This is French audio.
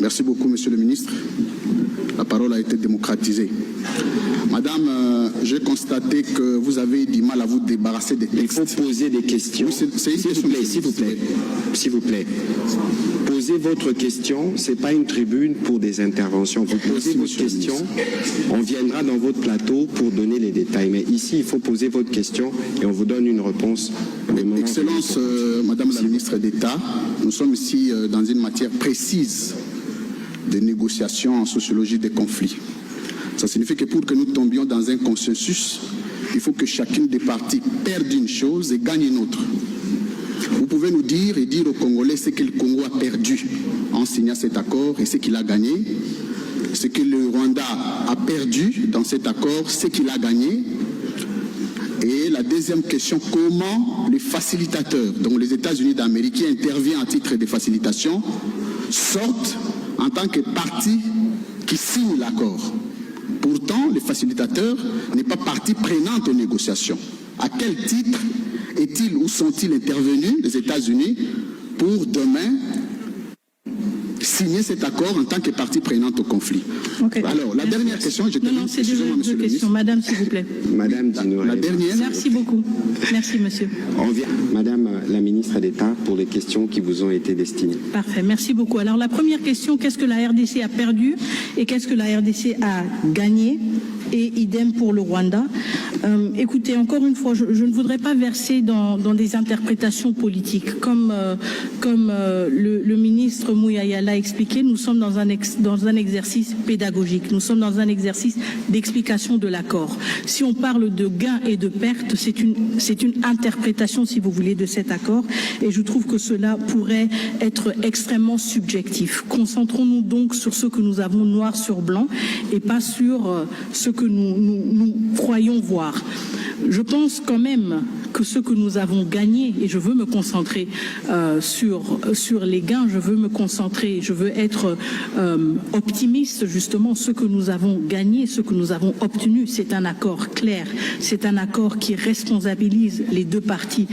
Merci beaucoup, Monsieur le ministre. La parole a été démocratisée. Madame, j'ai constaté que vous avez du mal à vous débarrasser des textes. Il faut poser des questions. Oui, s'il vous plaît. Posez votre question. Ce n'est pas une tribune pour des interventions. Vous posez votre question. On viendra dans votre plateau pour donner les détails. Mais ici, il faut poser votre question et on vous donne une réponse. Excellence, Madame la ministre d'État, nous sommes ici dans une matière précise de négociations en sociologie des conflits. Ça signifie que pour que nous tombions dans un consensus, il faut que chacune des parties perde une chose et gagne une autre. Vous pouvez nous dire et dire aux Congolais ce que le Congo a perdu en signant cet accord et ce qu'il a gagné, ce que le Rwanda a perdu dans cet accord, ce qu'il a gagné. Et la deuxième question, comment les facilitateurs, dont les États-Unis d'Amérique qui interviennent à titre de facilitation, sortent en tant que partie qui signe l'accord. Pourtant, le facilitateur n'est pas partie prenante aux négociations. À quel titre est-il ou sont-ils intervenus, les États-Unis, pour demain signer cet accord en tant que partie prenante au conflit? Okay. Alors, la dernière question, je termine. Non, c'est deux questions. Madame, s'il vous plaît. Madame Dinouré. La dernière. Merci beaucoup. Merci, monsieur. On vient, Madame la ministre d'État, pour les questions qui vous ont été destinées. Parfait, merci beaucoup. Alors, la première question, qu'est-ce que la RDC a perdu et qu'est-ce que la RDC a gagné? Et idem pour le Rwanda. Écoutez, encore une fois, je ne voudrais pas verser dans des interprétations politiques. Comme le ministre Mouyaya l'a expliqué, nous sommes dans un exercice pédagogique. Nous sommes dans un exercice d'explication de l'accord. Si on parle de gains et de pertes, c'est une interprétation, si vous voulez, de cet accord. Et je trouve que cela pourrait être extrêmement subjectif. Concentrons-nous donc sur ce que nous avons noir sur blanc et pas sur ce que nous croyons voir. Je pense quand même que ce que nous avons gagné, et je veux me concentrer sur les gains, je veux être optimiste justement, ce que nous avons gagné, ce que nous avons obtenu, c'est un accord clair, c'est un accord qui responsabilise les deux parties